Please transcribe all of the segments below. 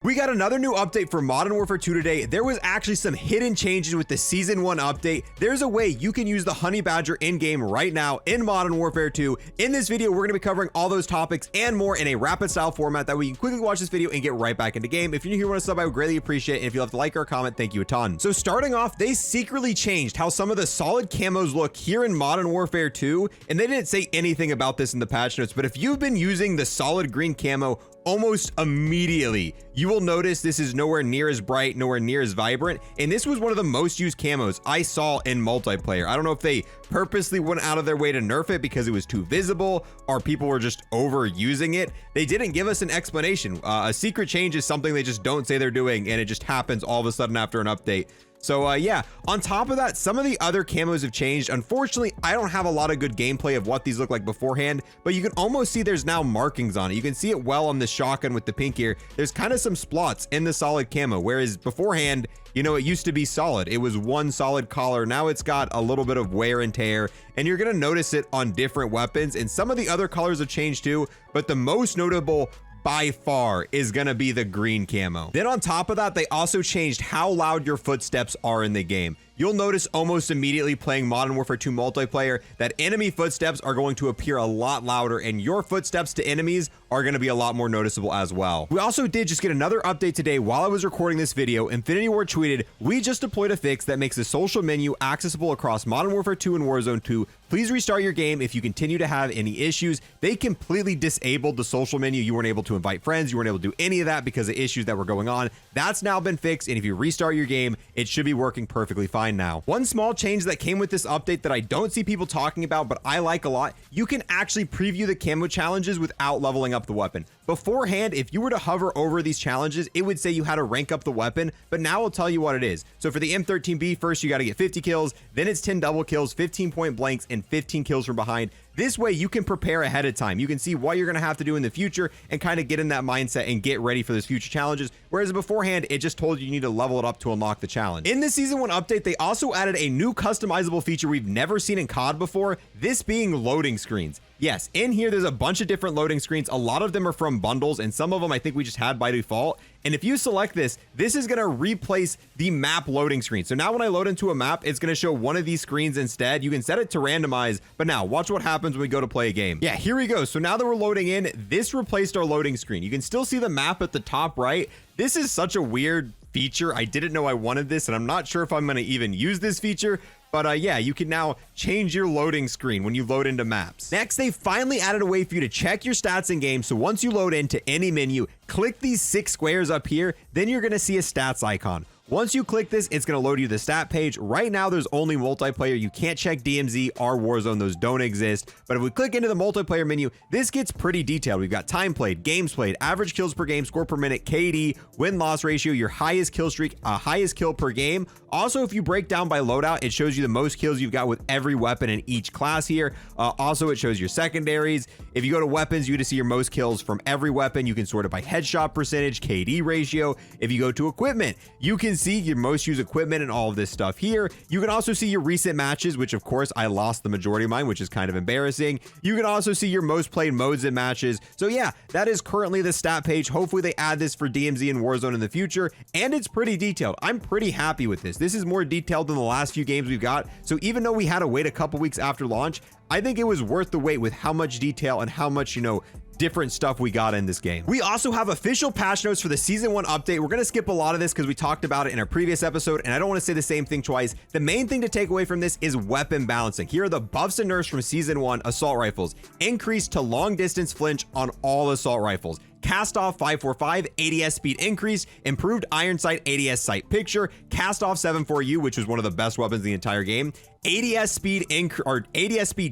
We got another new update for Modern Warfare 2 today. There was actually some hidden changes with the Season 1 update. There's a way you can use the Honey Badger in-game right now in Modern Warfare 2. In this video, we're going to be covering all those topics and more in a rapid style format that we can quickly watch this video and get right back into game. If you're new here and want to sub, I would greatly appreciate it. And if you love to like or comment, thank you a ton. So starting off, they secretly changed how some of the solid camos look here in Modern Warfare 2. And they didn't say anything about this in the patch notes, but if you've been using the solid green camo, almost immediately you will notice this is nowhere near as bright, nowhere near as vibrant, and this was one of the most used camos I saw in multiplayer. I don't know if they purposely went out of their way to nerf it because it was too visible or people were just overusing it. They didn't give us an explanation. A secret change is something they just don't say they're doing, and it just happens all of a sudden after an update. So yeah, on top of that, some of the other camos have changed. Unfortunately, I don't have a lot of good gameplay of what these look like beforehand, but you can almost see there's now markings on it. You can see it well on the shotgun with the pink here. There's kind of some splots in the solid camo, whereas beforehand, you know, it used to be solid. It was one solid collar. Now it's got a little bit of wear and tear, and you're going to notice it on different weapons, and some of the other colors have changed too, but the most notable by far is gonna be the green camo. Then on top of that, they also changed how loud your footsteps are in the game. You'll notice almost immediately playing Modern Warfare 2 multiplayer that enemy footsteps are going to appear a lot louder, and your footsteps to enemies are going to be a lot more noticeable as well. We also did just get another update today while I was recording this video. Infinity Ward tweeted, "We just deployed a fix that makes the social menu accessible across Modern Warfare 2 and Warzone 2. Please restart your game if you continue to have any issues." They completely disabled the social menu. You weren't able to invite friends. You weren't able to do any of that because of issues that were going on. That's now been fixed, and if you restart your game, it should be working perfectly fine now. One small change that came with this update that I don't see people talking about, but I like a lot, you can actually preview the camo challenges without leveling up the weapon. Beforehand, if you were to hover over these challenges, it would say you had to rank up the weapon, but now I'll tell you what it is. So for the M13B, first you got to get 50 kills, then it's 10 double kills, 15 point blanks, and 15 kills from behind. This way you can prepare ahead of time. You can see what you're going to have to do in the future and kind of get in that mindset and get ready for those future challenges. Whereas beforehand, it just told you need to level it up to unlock the challenge. In the Season 1 update, they also added a new customizable feature we've never seen in COD before, this being loading screens. Yes, in here, there's a bunch of different loading screens. A lot of them are from bundles, and some of them I think we just had by default. And if you select this, this is going to replace the map loading screen. So now when I load into a map, it's going to show one of these screens instead. You can set it to randomize, but now watch what happens when we go to play a game. Yeah, here we go. So now that we're loading in, this replaced our loading screen. You can still see the map at the top right. This is such a weird feature. I didn't know I wanted this, and I'm not sure if I'm going to even use this feature. But yeah, you can now change your loading screen when you load into maps. Next, they finally added a way for you to check your stats in game. So once you load into any menu, click these 6 squares up here, then you're going to see a stats icon. Once you click this, it's going to load you the stat page. Right now, there's only multiplayer. You can't check DMZ or Warzone. Those don't exist. But if we click into the multiplayer menu, this gets pretty detailed. We've got time played, games played, average kills per game, score per minute, KD, win-loss ratio, your highest kill streak, highest kill per game. Also, if you break down by loadout, it shows you the most kills you've got with every weapon in each class here. Also, it shows your secondaries. If you go to weapons, you get to see your most kills from every weapon. You can sort it by headshot percentage, KD ratio. If you go to equipment, you can see your most used equipment and all of this stuff here. You can also see your recent matches, which of course I lost the majority of mine, which is kind of embarrassing. You can also see your most played modes and matches. So yeah, that is currently the stat page. Hopefully they add this for DMZ and Warzone in the future, and it's pretty detailed. I'm pretty happy with this. This is more detailed than the last few games we've got. So even though we had to wait a couple weeks after launch, I think it was worth the wait with how much detail and how much, you know, different stuff we got in this game. We also have official patch notes for the Season 1 update. We're going to skip a lot of this because we talked about it in our previous episode, and I don't want to say the same thing twice. The main thing to take away from this is weapon balancing. Here are the buffs and nerfs from Season 1 assault rifles. Increase to long distance flinch on all assault rifles. Cast off 545, ADS speed increase, improved iron sight ADS sight picture, cast off 74U, which was one of the best weapons in the entire game, ADS speed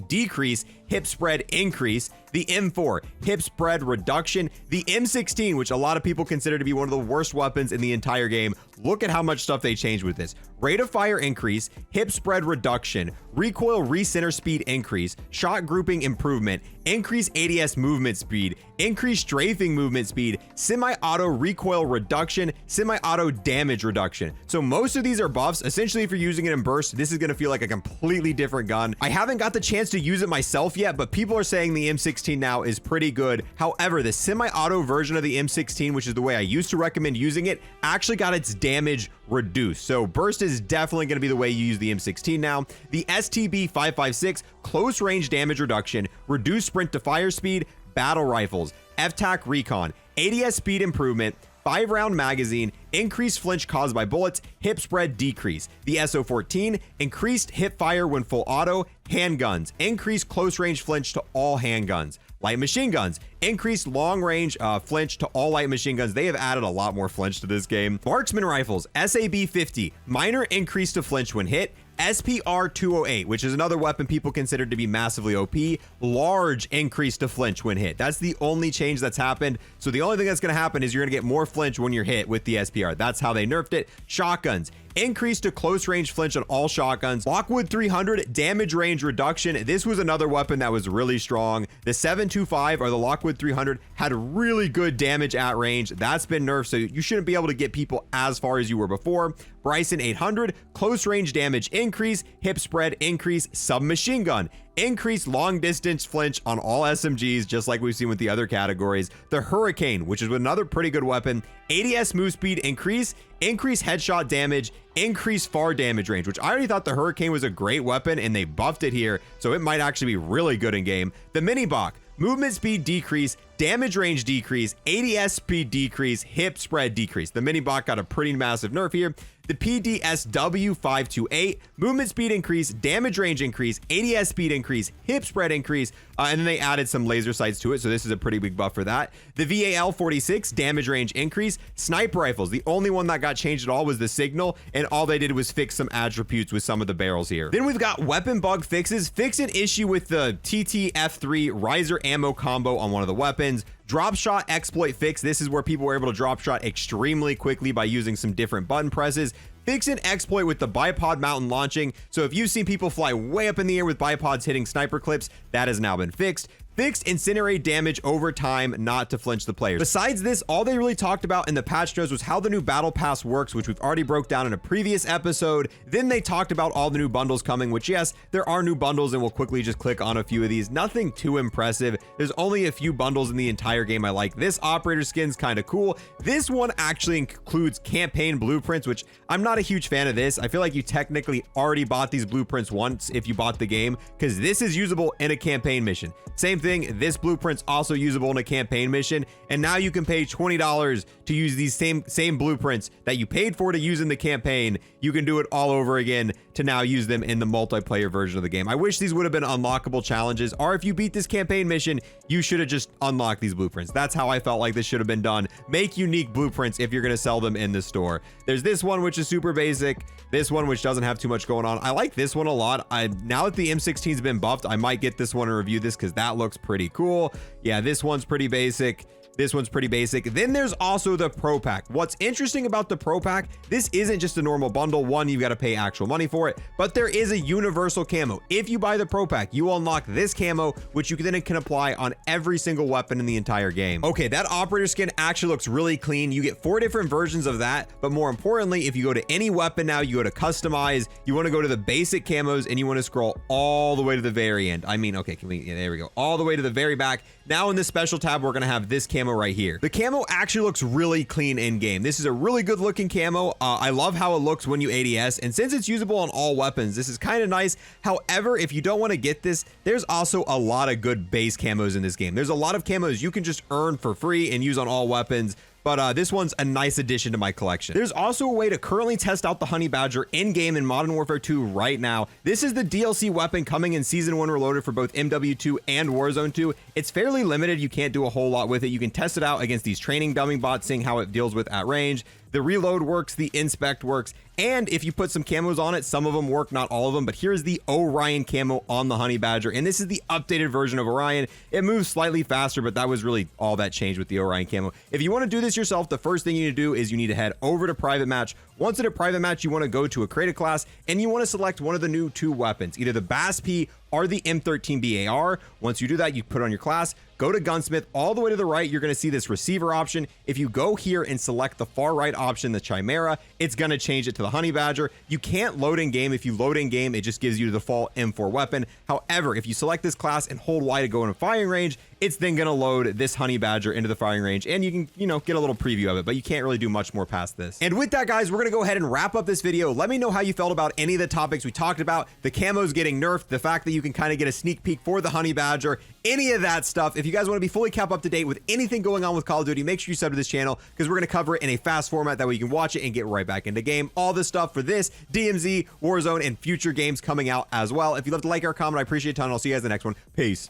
decrease, hip spread increase, the M4 hip spread reduction, the M16, which a lot of people consider to be one of the worst weapons in the entire game. Look at how much stuff they changed with this. Rate of fire increase, hip spread reduction, recoil recenter speed increase, shot grouping improvement, increase ADS movement speed, increase strafing movement speed, semi-auto recoil reduction, semi-auto damage reduction. So most of these are buffs. Essentially, if you're using it in burst, this is going to feel like a completely different gun. I haven't got the chance to use it myself yet, but people are saying the M16 now is pretty good. However, the semi-auto version of the M16, which is the way I used to recommend using it, actually got its damage reduced. So burst is definitely going to be the way you use the M16 now. The STB 556, close range damage reduction, reduced sprint to fire speed, battle rifles, FTAC recon, ADS speed improvement, 5-round magazine, increased flinch caused by bullets, hip spread decrease. The SO14, increased hip fire when full auto, handguns, increased close range flinch to all handguns. Light machine guns, increased long range flinch to all light machine guns. They have added a lot more flinch to this game. Marksman rifles, SAB 50, minor increase to flinch when hit. SPR 208, which is another weapon people consider to be massively OP, large increase to flinch when hit. That's the only change that's happened. So the only thing that's going to happen is you're going to get more flinch when you're hit with the SPR. That's how they nerfed it. Shotguns, increase to close range flinch on all shotguns. Lockwood 300, damage range reduction. This was another weapon that was really strong. The 725 or the Lockwood 300 had really good damage at range. That's been nerfed, so you shouldn't be able to get people as far as you were before. Bryson 800, close range damage increase, hip spread increase, submachine gun, increase long distance flinch on all SMGs, just like we've seen with the other categories. The Hurricane, which is another pretty good weapon, ADS move speed increase, increase headshot damage, increase far damage range, which I already thought the Hurricane was a great weapon and they buffed it here, so it might actually be really good in game. The Mini Bach, movement speed decrease, damage range decrease, ADS speed decrease, hip spread decrease. The Mini Bach got a pretty massive nerf here. The PDSW 528, movement speed increase, damage range increase, ADS speed increase, hip spread increase, and then they added some laser sights to it, so this is a pretty big buff for that. The VAL 46, damage range increase. Sniper rifles, the only one that got changed at all was the signal, and all they did was fix some attributes with some of the barrels here. Then we've got weapon bug fixes. Fix an issue with the TTF3 riser ammo combo on one of the weapons. Drop shot exploit fix. This is where people were able to drop shot extremely quickly by using some different button presses. Fix an exploit with the bipod mountain launching. So if you've seen people fly way up in the air with bipods hitting sniper clips, that has now been fixed. Fixed incinerate damage over time, not to flinch the players. Besides this, all they really talked about in the patch notes was how the new battle pass works, which we've already broke down in a previous episode. Then they talked about all the new bundles coming, which yes, there are new bundles, and we'll quickly just click on a few of these. Nothing too impressive. There's only a few bundles in the entire game I like. This operator skin's kind of cool. This one actually includes campaign blueprints, which I'm not a huge fan of this. I feel like you technically already bought these blueprints once if you bought the game, because this is usable in a campaign mission. Same thing, this blueprint's also usable in a campaign mission, and now you can pay $20 to use these same blueprints that you paid for to use in the campaign. You can do it all over again to now use them in the multiplayer version of the game. I wish these would have been unlockable challenges, or if you beat this campaign mission, you should have just unlocked these blueprints. That's how I felt like this should have been done. Make unique blueprints if you're going to sell them in the store. There's this one, which is super basic. This one, which doesn't have too much going on. I like this one a lot. Now that the M16's been buffed, I might get this one and review this because that looks pretty cool. Yeah, this one's pretty basic. This one's pretty basic. Then there's also the Pro Pack. What's interesting about the Pro Pack, this isn't just a normal bundle. One, you've got to pay actual money for it, but there is a universal camo. If you buy the Pro Pack, you unlock this camo, which you then can apply on every single weapon in the entire game. Okay, that operator skin actually looks really clean. You get 4 different versions of that, but more importantly, if you go to any weapon now, you go to customize, you want to go to the basic camos, and you want to scroll all the way to the very end. I mean, okay, yeah, there we go. All the way to the very back. Now in this special tab, we're going to have this camo right here. The camo actually looks really clean in game. This is a really good looking camo. I love how it looks when you ADS, and since it's usable on all weapons, this is kind of nice. However, if you don't want to get this, there's also a lot of good base camos in this game. There's a lot of camos you can just earn for free and use on all weapons. But this one's a nice addition to my collection. There's also a way to currently test out the Honey Badger in-game in Modern Warfare 2 right now. This is the DLC weapon coming in Season 1 Reloaded for both MW2 and Warzone 2. It's fairly limited. You can't do a whole lot with it. You can test it out against these training dummy bots, seeing how it deals with at range. The reload works, the inspect works, and if you put some camos on it, some of them work, not all of them, but here's the Orion camo on the Honey Badger, and this is the updated version of Orion. It moves slightly faster, but that was really all that changed with the Orion camo. If you want to do this yourself, the first thing you need to do is you need to head over to private match. Once in a private match, you want to go to a created class, and you want to select one of the new 2 weapons, either the BAS-P or the M13B AR. Once you do that, you put on your class, go to Gunsmith. All the way to the right, you're going to see this receiver option. If you go here and select the far right option, the Chimera, it's going to change it to the Honey Badger. You can't load in game. If you load in game, it just gives you the default M4 weapon. However, if you select this class and hold Y to go in firing range, it's then going to load this Honey Badger into the firing range, and you can, get a little preview of it, but you can't really do much more past this. And with that, guys, we're going to go ahead and wrap up this video. Let me know how you felt about any of the topics we talked about, the camos getting nerfed, the fact that you can kind of get a sneak peek for the Honey Badger, any of that stuff. If you guys want to be fully kept up to date with anything going on with Call of Duty, make sure you sub to this channel, because we're going to cover it in a fast format. That way you can watch it and get right back into game. All this stuff for this, DMZ, Warzone, and future games coming out as well. If you'd love to like or comment, I appreciate it a ton. I'll see you guys in the next one. Peace.